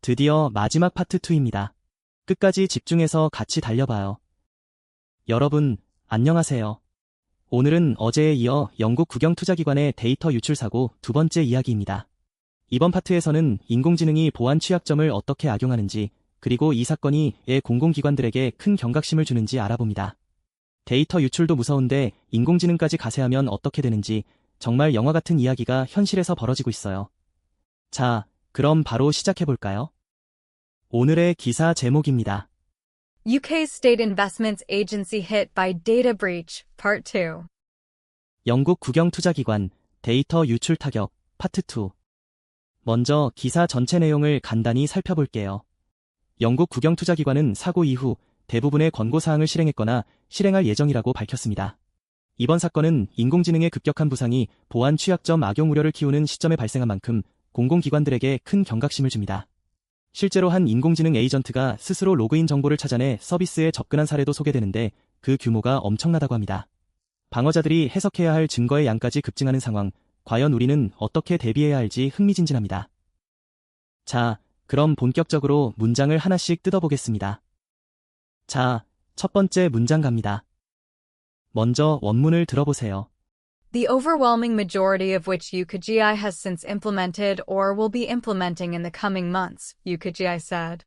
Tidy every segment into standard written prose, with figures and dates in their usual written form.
드디어 마지막 파트 2입니다. 끝까지 집중해서 같이 달려봐요. 여러분, 안녕하세요. 오늘은 어제에 이어 영국 국영투자기관의 데이터 유출 사고 두 번째 이야기입니다. 이번 파트에서는 인공지능이 보안 취약점을 어떻게 악용하는지, 그리고 이 사건이 왜 공공기관들에게 큰 경각심을 주는지 알아봅니다. 데이터 유출도 무서운데 인공지능까지 가세하면 어떻게 되는지 정말 영화 같은 이야기가 현실에서 벌어지고 있어요. 자, 그럼 바로 시작해볼까요? 오늘의 기사 제목입니다. UK State Investments Agency hit by data breach, Part 2. 영국 국영투자기관 데이터 유출 타격 파트 2. 먼저 기사 전체 내용을 간단히 살펴볼게요. 영국 국영투자기관은 사고 이후 대부분의 권고사항을 실행했거나 실행할 예정이라고 밝혔습니다. 이번 사건은 인공지능의 급격한 부상이 보안 취약점 악용 우려를 키우는 시점에 발생한 만큼 공공기관들에게 큰 경각심을 줍니다. 실제로 한 인공지능 에이전트가 스스로 로그인 정보를 찾아내 서비스에 접근한 사례도 소개되는데 그 규모가 엄청나다고 합니다. 방어자들이 해석해야 할 증거의 양까지 급증하는 상황, 과연 우리는 어떻게 대비해야 할지 흥미진진합니다. 자, 그럼 본격적으로 문장을 하나씩 뜯어보겠습니다. 자, 첫 번째 문장 갑니다. 먼저 원문을 들어보세요. The overwhelming majority of which UKGI has since implemented or will be implementing in the coming months, UKGI said.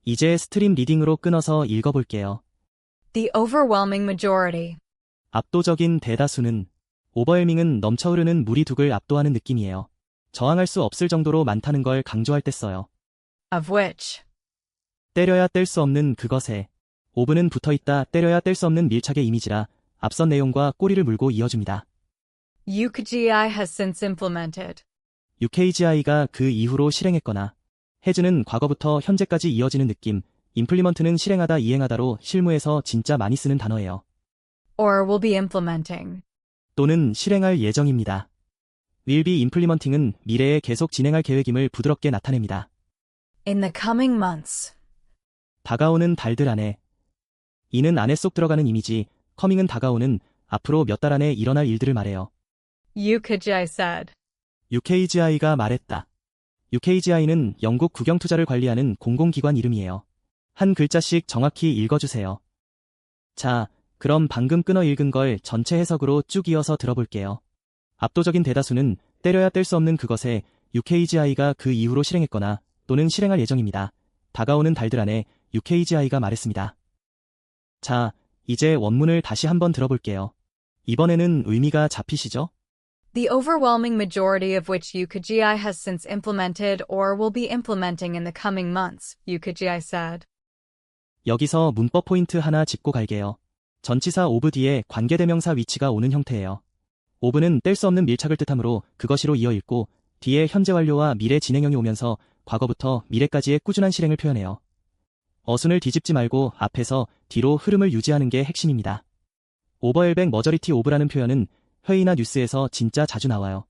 이제 스트림 리딩으로 끊어서 읽어볼게요. The overwhelming majority. 압도적인 대다수는, 오버웰밍은 넘쳐흐르는 물이 둑을 압도하는 느낌이에요. 저항할 수 없을 정도로 많다는 걸 강조할 때 써요. Of which. 때려야 뗄 수 없는 그것에, 오브는 붙어있다 때려야 뗄 수 없는 밀착의 이미지라 앞선 내용과 꼬리를 물고 이어줍니다. UKGI has since implemented. UKGI가 그 이후로 실행했거나, 해즈는 과거부터 현재까지 이어지는 느낌, 임플리먼트는 실행하다 이행하다로 실무에서 진짜 많이 쓰는 단어예요. Or will be implementing. 또는 실행할 예정입니다. will be implementing은 미래에 계속 진행할 계획임을 부드럽게 나타냅니다. In the coming months. 다가오는 달들 안에, 이는 안에 쏙 들어가는 이미지, coming은 다가오는, 앞으로 몇 달 안에 일어날 일들을 말해요. UKGI said. UKGI가 말했다. UKGI는 영국 국영투자를 관리하는 공공기관 이름이에요. 한 글자씩 정확히 읽어주세요. 자, 그럼 방금 끊어 읽은 걸 전체 해석으로 쭉 이어서 들어볼게요. 압도적인 대다수는 때려야 뗄 수 없는 그것에 UKGI가 그 이후로 실행했거나 또는 실행할 예정입니다. 다가오는 달들 안에 UKGI가 말했습니다. 자, 이제 원문을 다시 한번 들어볼게요. 이번에는 의미가 잡히시죠? The overwhelming majority of which UKGI has since implemented or will be implementing in the coming months, UKGI said. 여기서 문법 포인트 하나 짚고 갈게요. 전치사 오브 뒤에 관계대명사 위치가 오는 형태예요. 오브는 뗄 수 없는 밀착을 뜻하므로 그것이로 이어 읽고 뒤에 현재 완료와 미래 진행형이 오면서 과거부터 미래까지의 꾸준한 실행을 표현해요. 어순을 뒤집지 말고 앞에서 뒤로 흐름을 유지하는 게 핵심입니다. 오버웰백 머저리티 오브라는 표현은 회의나 뉴스에서 진짜 자주 나와요.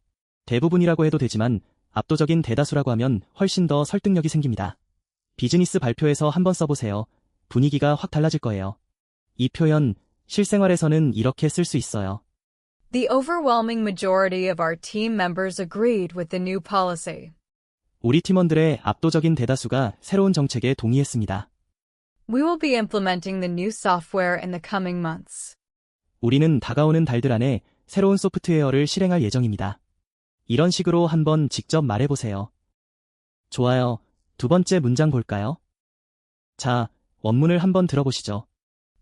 대부분이라고 해도 되지만 압도적인 대다수라고 하면 훨씬 더 설득력이 생깁니다. 비즈니스 발표에서 한번 써보세요. 분위기가 확 달라질 거예요. 이 표현, 실생활에서는 이렇게 쓸 수 있어요. The overwhelming majority of our team members agreed with the new policy. 우리 팀원들의 압도적인 대다수가 새로운 정책에 동의했습니다. We will be implementing the new software in the coming months. 우리는 다가오는 달들 안에 새로운 소프트웨어를 실행할 예정입니다. 이런 식으로 한번 직접 말해보세요. 좋아요. 두 번째 문장 볼까요? 자, 원문을 한번 들어보시죠.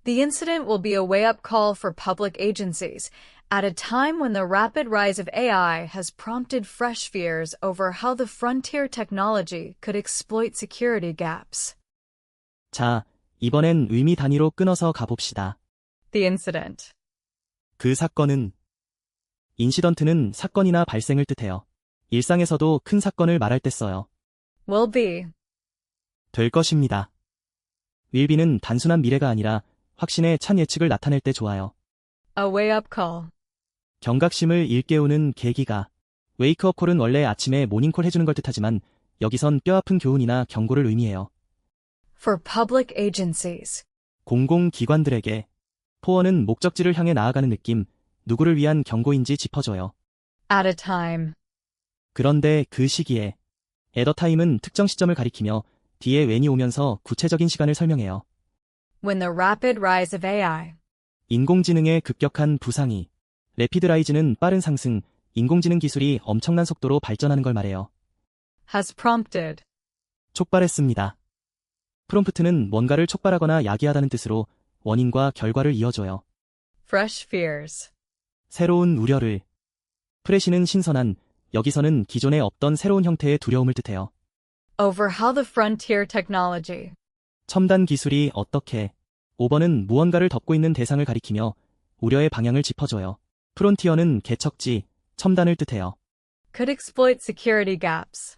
The incident will be a wake-up call for public agencies at a time when the rapid rise of AI has prompted fresh fears over how the frontier technology could exploit security gaps. 자, 이번엔 의미 단위로 끊어서 가봅시다. The incident. 그 사건은, 인시던트는 사건이나 발생을 뜻해요. 일상에서도 큰 사건을 말할 때 써요. Will be. 될 것입니다. will be는 단순한 미래가 아니라 확신에 찬 예측을 나타낼 때 좋아요. A wake-up call. 경각심을 일깨우는 계기가. 웨이크업 콜은 원래 아침에 모닝콜 해주는 걸 뜻하지만 여기선 뼈아픈 교훈이나 경고를 의미해요. For public agencies. 공공기관들에게. 포어는 목적지를 향해 나아가는 느낌, 누구를 위한 경고인지 짚어줘요. At a time. 그런데 그 시기에 at a time은 특정 시점을 가리키며 뒤에 when이 오면서 구체적인 시간을 설명해요. When the rapid rise of AI 인공지능의 급격한 부상이, rapid rise는 빠른 상승, 인공지능 기술이 엄청난 속도로 발전하는 걸 말해요. has prompted 촉발했습니다. 프롬프트는 뭔가를 촉발하거나 야기하다는 뜻으로 원인과 결과를 이어줘요. fresh fears 새로운 우려를. 프레시는 신선한, 여기서는 기존에 없던 새로운 형태의 두려움을 뜻해요. over how the frontier technology 첨단 기술이 어떻게. 5번은 무언가를 덮고 있는 대상을 가리키며 우려의 방향을 짚어줘요. 프론티어는 개척지, 첨단을 뜻해요. could exploit security gaps.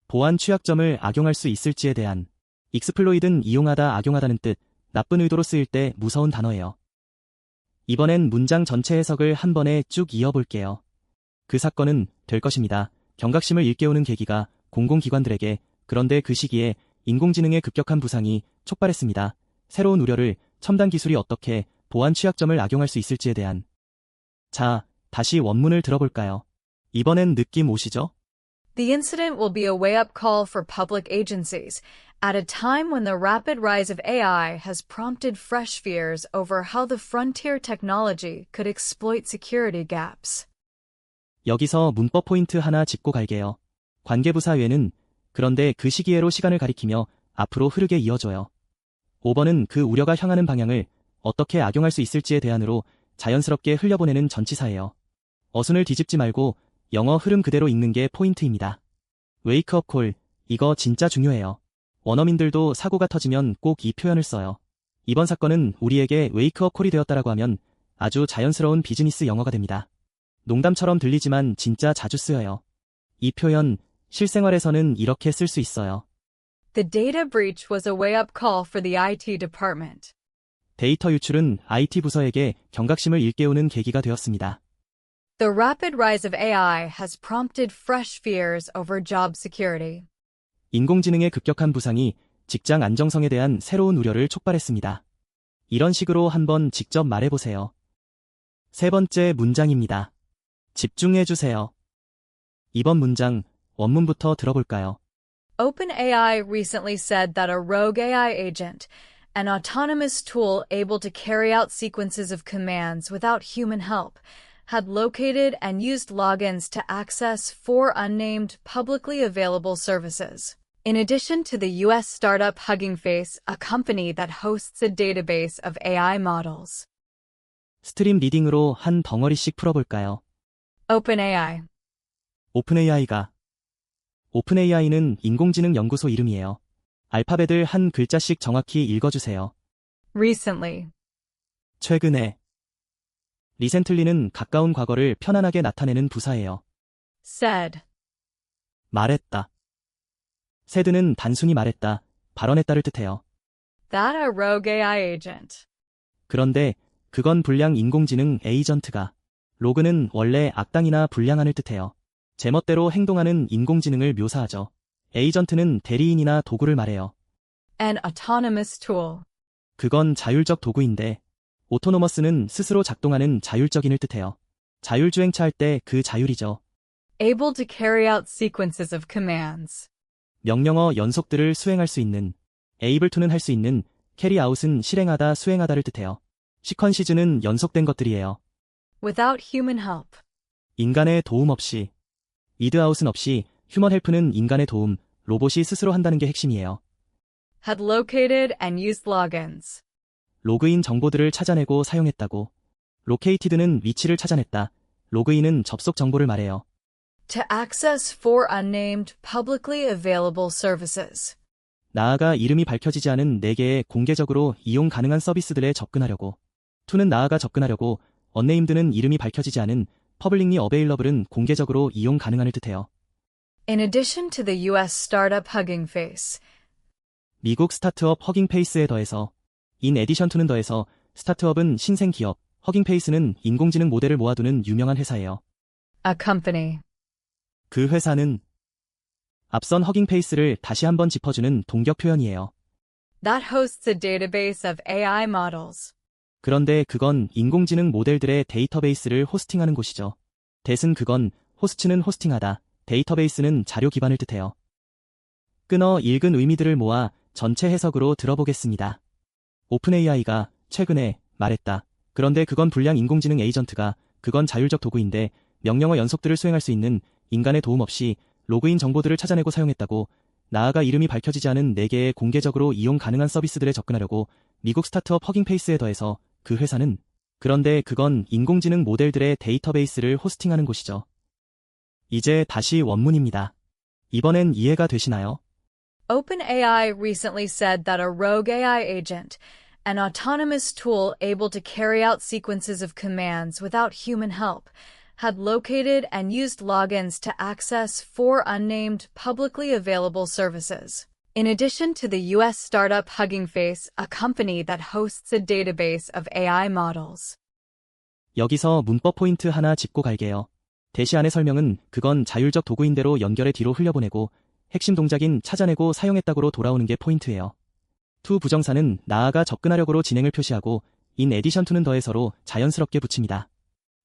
보안 취약점을 악용할 수 있을지에 대한. 익스플로이드는 이용하다, 악용하다는 뜻, 나쁜 의도로 쓰일 때 무서운 단어예요. 이번엔 문장 전체 해석을 한 번에 쭉 이어볼게요. 그 사건은 될 것입니다. 경각심을 일깨우는 계기가 공공기관들에게, 그런데 그 시기에 인공지능의 급격한 부상이 촉발했습니다. 새로운 우려를, 첨단 기술이 어떻게 보안 취약점을 악용할 수 있을지에 대한. 자, 다시 원문을 들어볼까요? 이번엔 느낌 오시죠? The incident will be a wake-up call for public agencies at a time when the rapid rise of AI has prompted fresh fears over how the frontier technology could exploit security gaps. 여기서 문법 포인트 하나 짚고 갈게요. 관계부사 외는 그런데 그 시기에로 시간을 가리키며 앞으로 흐르게 이어줘요. 5번은 그 우려가 향하는 방향을 어떻게 악용할 수 있을지에 대한으로 자연스럽게 흘려보내는 전치사예요. 어순을 뒤집지 말고 영어 흐름 그대로 읽는 게 포인트입니다. 웨이크업 콜, 이거 진짜 중요해요. 원어민들도 사고가 터지면 꼭 이 표현을 써요. 이번 사건은 우리에게 웨이크업 콜이 되었다라고 하면 아주 자연스러운 비즈니스 영어가 됩니다. 농담처럼 들리지만 진짜 자주 쓰여요. 이 표현, 실생활에서는 이렇게 쓸 수 있어요. The data breach was a wake-up call for the IT department. 데이터 유출은 IT 부서에게 경각심을 일깨우는 계기가 되었습니다. The rapid rise of AI has prompted fresh fears over job security. 인공지능의 급격한 부상이 직장 안정성에 대한 새로운 우려를 촉발했습니다. 이런 식으로 한번 직접 말해보세요. 세 번째 문장입니다. 집중해주세요. 이번 문장, 원문부터 들어볼까요? OpenAI recently said that a rogue AI agent, an autonomous tool able to carry out sequences of commands without human help, had located and used logins to access 4 unnamed publicly available services. In addition to the US startup Hugging Face, a company that hosts a database of AI models. 스트림 리딩으로 한 덩어리씩 풀어볼까요? OpenAI. 오픈AI는 인공지능 연구소 이름이에요. 알파벳을 한 글자씩 정확히 읽어주세요. Recently. 최근에. 리센틀리는 가까운 과거를 편안하게 나타내는 부사예요. Said. 말했다. said는 단순히 말했다, 발언했다를 뜻해요. That a rogue AI agent. 그런데 그건 불량 인공지능 에이전트가. 로그는 원래 악당이나 불량한을 뜻해요. 제멋대로 행동하는 인공지능을 묘사하죠. 에이전트는 대리인이나 도구를 말해요. An autonomous tool. 그건 자율적 도구인데, 오토노머스는 스스로 작동하는 자율적인을 뜻해요. 자율주행차 할 때 그 자율이죠. Able to carry out sequences of commands. 명령어 연속들을 수행할 수 있는, able to는 할 수 있는, carry out은 실행하다, 수행하다를 뜻해요. 시퀀시즈는 연속된 것들이에요. Without human help. 인간의 도움 없이. with out은 없이, 휴먼 헬프는 인간의 도움, 로봇이 스스로 한다는 게 핵심이에요. Had located and used logins. 로그인 정보들을 찾아내고 사용했다고. located는 위치를 찾아냈다. 로그인은 접속 정보를 말해요. To access 4 unnamed publicly available services. 나아가 이름이 밝혀지지 않은 4개의 공개적으로 이용 가능한 서비스들에 접근하려고. to는 나아가 접근하려고, unnamed는 이름이 밝혀지지 않은, publicly available은 공개적으로 이용 가능한을 뜻해요. In addition to the US startup Hugging Face. 미국 스타트업 허깅페이스에 더해서, in addition to는 더해서, 스타트업은 신생 기업, 허깅페이스는 인공지능 모델을 모아두는 유명한 회사예요. A company. 그 회사는 앞선 허깅페이스를 다시 한번 짚어주는 동격 표현이에요. That hosts a database of AI models. 그런데 그건 인공지능 모델들의 데이터베이스를 호스팅하는 곳이죠. 대신 그건, 호스트는 호스팅하다, 데이터베이스는 자료 기반을 뜻해요. 끊어 읽은 의미들을 모아 전체 해석으로 들어보겠습니다. 오픈 AI가 최근에 말했다. 그런데 그건 불량 인공지능 에이전트가, 그건 자율적 도구인데 명령어 연속들을 수행할 수 있는 인간의 도움 없이 로그인 정보들을 찾아내고 사용했다고. 나아가 이름이 밝혀지지 않은 4개의 공개적으로 이용 가능한 서비스들에 접근하려고 미국 스타트업 허깅페이스에 더해서 그 회사는, 그런데 그건 인공지능 모델들의 데이터베이스를 호스팅하는 곳이죠. 이제 다시 원문입니다. 이번엔 이해가 되시나요? OpenAI recently said that a rogue AI agent, an autonomous tool able to carry out sequences of commands without human help, had located and used logins to access 4 unnamed publicly available services. In addition to the US startup Hugging Face, a company that hosts a database of AI models. 여기서 문법 포인트 하나 짚고 갈게요. 대시 안의 설명은 그건 자율적 도구인대로 연결의 뒤로 흘려보내고 핵심 동작인 찾아내고 사용했다고로 돌아오는 게 포인트예요. to 부정사는 나아가 접근하려고로 진행을 표시하고 in addition to는 더해서로 자연스럽게 붙입니다.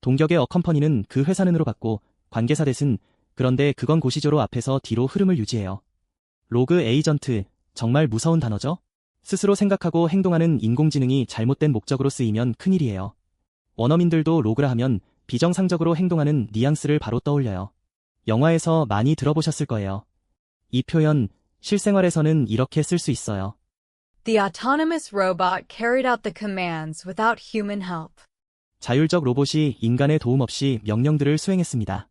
동격의 a company는 그 회사는으로 받고 관계사 that은, 그런데 그건 고시조로 앞에서 뒤로 흐름을 유지해요. 로그 에이전트, 정말 무서운 단어죠? 스스로 생각하고 행동하는 인공지능이 잘못된 목적으로 쓰이면 큰일이에요. 원어민들도 로그라 하면 비정상적으로 행동하는 뉘앙스를 바로 떠올려요. 영화에서 많이 들어보셨을 거예요. 이 표현, 실생활에서는 이렇게 쓸 수 있어요. The autonomous robot carried out the commands without human help. 자율적 로봇이 인간의 도움 없이 명령들을 수행했습니다.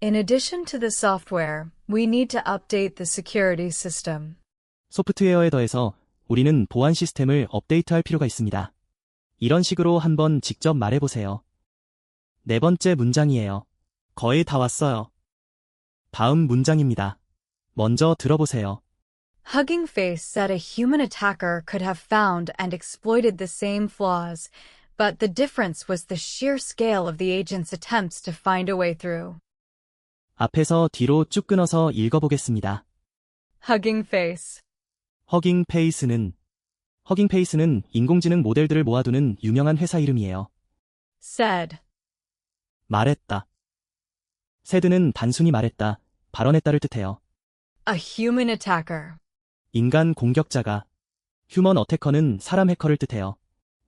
In addition to the software, we need to update the security system. 소프트웨어에 더해서 우리는 보안 시스템을 업데이트할 필요가 있습니다. 이런 식으로 한번 직접 말해보세요. 4번째 문장이에요. 거의 다 왔어요. 다음 문장입니다. 먼저 들어보세요. Hugging Face said a human attacker could have found and exploited the same flaws, but the difference was the sheer scale of the agent's attempts to find a way through. 앞에서 뒤로 쭉 끊어서 읽어보겠습니다. Hugging Face. 허깅페이스는 인공지능 모델들을 모아두는 유명한 회사 이름이에요. Said. 말했다. said는 단순히 말했다, 발언했다를 뜻해요. A human attacker. 인간 공격자가, 휴먼 어태커는 사람 해커를 뜻해요.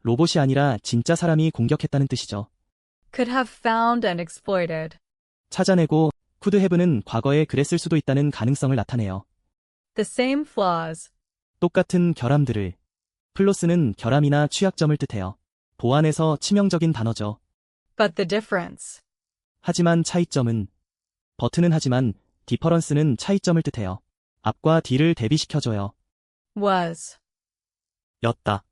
로봇이 아니라 진짜 사람이 공격했다는 뜻이죠. Could have found and exploited. 찾아내고, could have는 과거에 그랬을 수도 있다는 가능성을 나타내요. The same flaws. 똑같은 결함들을. 플로스는 결함이나 취약점을 뜻해요. 보안에서 치명적인 단어죠. But the difference. 하지만 차이점은, 버트는 하지만, 디퍼런스는 차이점을 뜻해요. 앞과 뒤를 대비시켜줘요. Was. 였다.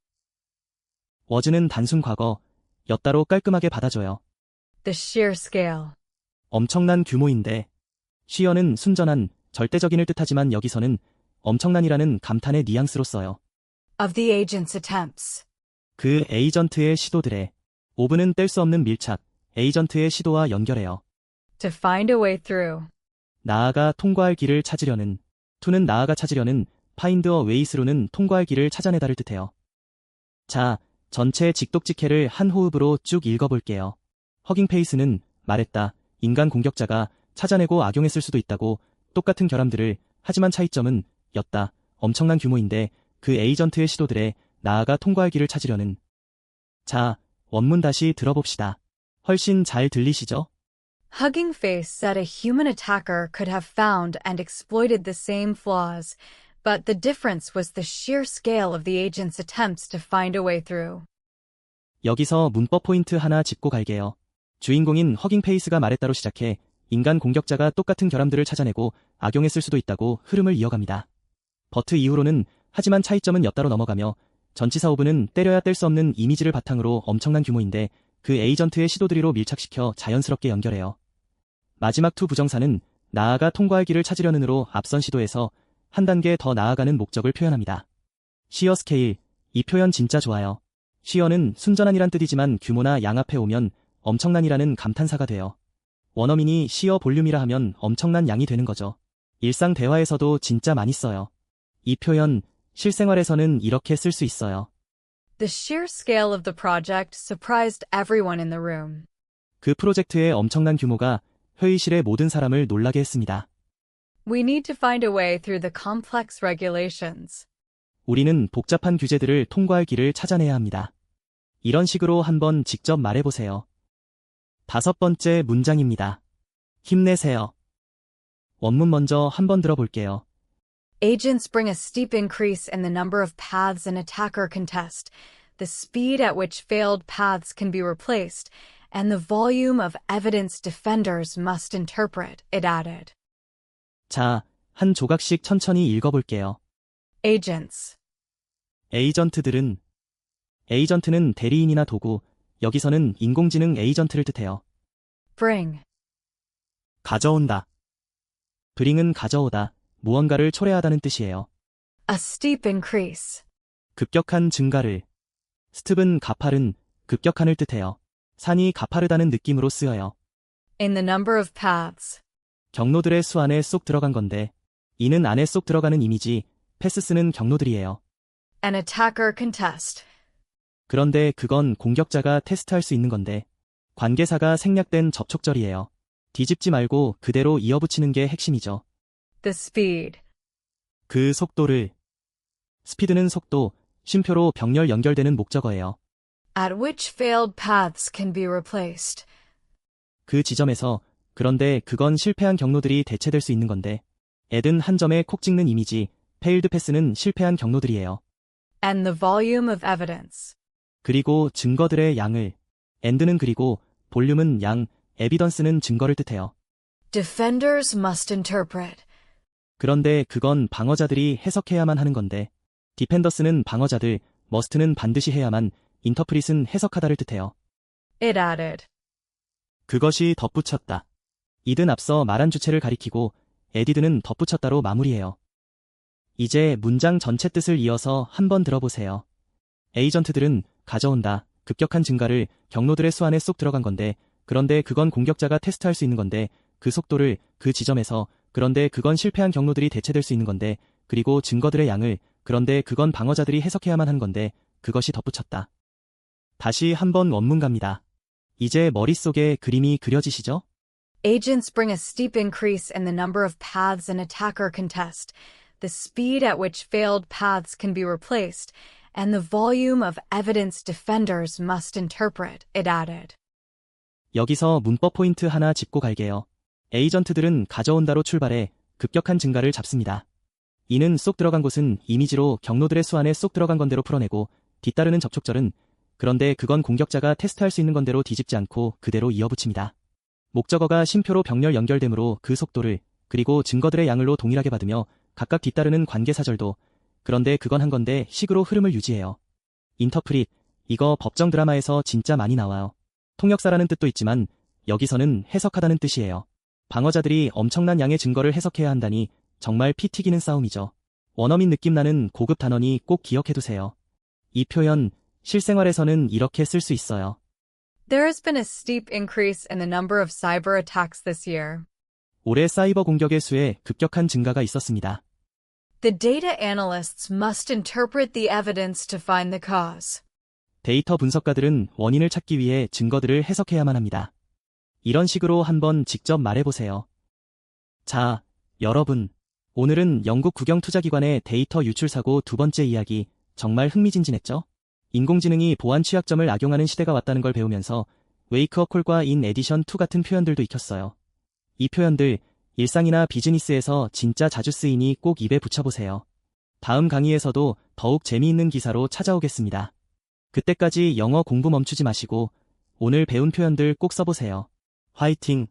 was는 단순 과거, 였다로 깔끔하게 받아줘요. The sheer scale. 엄청난 규모인데, sheer는 순전한, 절대적인을 뜻하지만 여기서는 엄청난이라는 감탄의 뉘앙스로 써요. Of the agent's attempts. 그 에이전트의 시도들에, of는 뗄 수 없는 밀착, 에이전트의 시도와 연결해요. To find a way through. 나아가 통과할 길을 찾으려는, to는 나아가 찾으려는, find a way through는 통과할 길을 찾아내다를 뜻해요. 자, 전체 직독직해를 한 호흡으로 쭉 읽어볼게요. 허깅페이스는 말했다. 인간 공격자가 찾아내고 악용했을 수도 있다고. 똑같은 결함들을, 하지만 차이점은 였다. 엄청난 규모인데 그 에이전트의 시도들에 나아가 통과할 길을 찾으려는. 자, 원문 다시 들어봅시다. 훨씬 잘 들리시죠? Hugging Face said a human attacker could have found and exploited the same flaws, but the difference was the sheer scale of the agent's attempts to find a way through. 여기서 문법 포인트 하나 짚고 갈게요. 주인공인 허깅페이스가 말했다로 시작해 인간 공격자가 똑같은 결함들을 찾아내고 악용했을 수도 있다고 흐름을 이어갑니다. 버트 이후로는 하지만 차이점은 였다로 넘어가며 전치사 오브는 때려야 뗄 수 없는 이미지를 바탕으로 엄청난 규모인데 그 에이전트의 시도들이로 밀착시켜 자연스럽게 연결해요. 마지막 to 부정사는 나아가 통과할 길을 찾으려는으로 앞선 시도에서 한 단계 더 나아가는 목적을 표현합니다. sheer scale, 이 표현 진짜 좋아요. sheer는 순전한이란 뜻이지만 규모나 양 앞에 오면 엄청난이라는 감탄사가 돼요. 원어민이 sheer 볼륨이라 하면 엄청난 양이 되는 거죠. 일상 대화에서도 진짜 많이 써요. 이 표현, 실생활에서는 이렇게 쓸 수 있어요. The sheer scale of the project surprised everyone in the room. 그 프로젝트의 엄청난 규모가 회의실의 모든 사람을 놀라게 했습니다. We need to find a way through the complex regulations. 우리는 복잡한 규제들을 통과할 길을 찾아내야 합니다. 이런 식으로 한번 직접 말해보세요. 5번째 문장입니다. 힘내세요. 원문 먼저 한번 들어볼게요. Agents bring a steep increase in the number of paths an attacker can test, the speed at which failed paths can be replaced, and the volume of evidence defenders must interpret, it added. 자, 한 조각씩 천천히 읽어볼게요. Agents. 에이전트는 대리인이나 도구, 여기서는 인공지능 에이전트를 뜻해요. Bring. 가져온다. bring은 가져오다, 무언가를 초래하다는 뜻이에요. A steep increase. 급격한 증가를. steep은 가파른, 급격한을 뜻해요. 산이 가파르다는 느낌으로 쓰여요. In the number of paths. 경로들의 수 안에 쏙 들어간 건데, 이는 안에 쏙 들어가는 이미지, 패스스는 경로들이에요. An attacker can test. 그런데 그건 공격자가 테스트할 수 있는 건데, 관계사가 생략된 접촉절이에요. 뒤집지 말고 그대로 이어붙이는 게 핵심이죠. The speed. 그 속도를. 스피드는 속도, 쉼표로 병렬 연결되는 목적어예요. At which failed paths can be replaced. 그 지점에서, 그런데 그건 실패한 경로들이 대체될 수 있는 건데, at은 한 점에 콕 찍는 이미지, failed pass는 실패한 경로들이에요. And the volume of evidence. 그리고 증거들의 양을, and는 그리고, 볼륨은 양, evidence는 증거를 뜻해요. Defenders must interpret. 그런데 그건 방어자들이 해석해야만 하는 건데, 디펜더스는 방어자들, must는 반드시 해야만, interpret은 해석하다를 뜻해요. It added. 그것이 덧붙였다. id는 앞서 말한 주체를 가리키고, added는 덧붙였다로 마무리해요. 이제 문장 전체 뜻을 이어서 한번 들어보세요. 에이전트들은 가져온다, 급격한 증가를 경로들의 수 안에 쏙 들어간 건데, 그런데 그건 공격자가 테스트할 수 있는 건데, 그 속도를, 그 지점에서, 그런데 그건 실패한 경로들이 대체될 수 있는 건데, 그리고 증거들의 양을, 그런데 그건 방어자들이 해석해야만 하는 건데, 그것이 덧붙였다. 다시 한번 원문 갑니다. 이제 머릿속에 그림이 그려지시죠? Agents bring a steep increase in the number of paths an attacker can test, the speed at which failed paths can be replaced, and the volume of evidence defenders must interpret, it added. 여기서 문법 포인트 하나 짚고 갈게요. 에이전트들은 가져온다로 출발해 급격한 증가를 잡습니다. 이는 쏙 들어간 곳은 이미지로 경로들의 수 안에 쏙 들어간 건대로 풀어내고, 뒤따르는 접촉절은, 그런데 그건 공격자가 테스트할 수 있는 건대로 뒤집지 않고 그대로 이어붙입니다. 목적어가 쉼표로 병렬 연결되므로 그 속도를, 그리고 증거들의 양을로 동일하게 받으며 각각 뒤따르는 관계사절도, 그런데 그건 한 건데 식으로 흐름을 유지해요. 인터프릿, 이거 법정 드라마에서 진짜 많이 나와요. 통역사라는 뜻도 있지만 여기서는 해석하다는 뜻이에요. 방어자들이 엄청난 양의 증거를 해석해야 한다니 정말 피 튀기는 싸움이죠. 원어민 느낌 나는 고급 단어니 꼭 기억해두세요. 이 표현 실생활에서는 이렇게 쓸 수 있어요. There has been a steep increase in the number of cyber attacks this year. 올해 사이버 공격의 수에 급격한 증가가 있었습니다. The data analysts must interpret the evidence to find the cause. 데이터 분석가들은 원인을 찾기 위해 증거들을 해석해야만 합니다. 이런 식으로 한번 직접 말해보세요. 자, 여러분. 오늘은 영국 국영투자기관의 데이터 유출 사고 두 번째 이야기, 정말 흥미진진했죠? 인공지능이 보안 취약점을 악용하는 시대가 왔다는 걸 배우면서 웨이크업 콜과 인 에디션 2 같은 표현들도 익혔어요. 이 표현들, 일상이나 비즈니스에서 진짜 자주 쓰이니 꼭 입에 붙여보세요. 다음 강의에서도 더욱 재미있는 기사로 찾아오겠습니다. 그때까지 영어 공부 멈추지 마시고 오늘 배운 표현들 꼭 써보세요. 화이팅!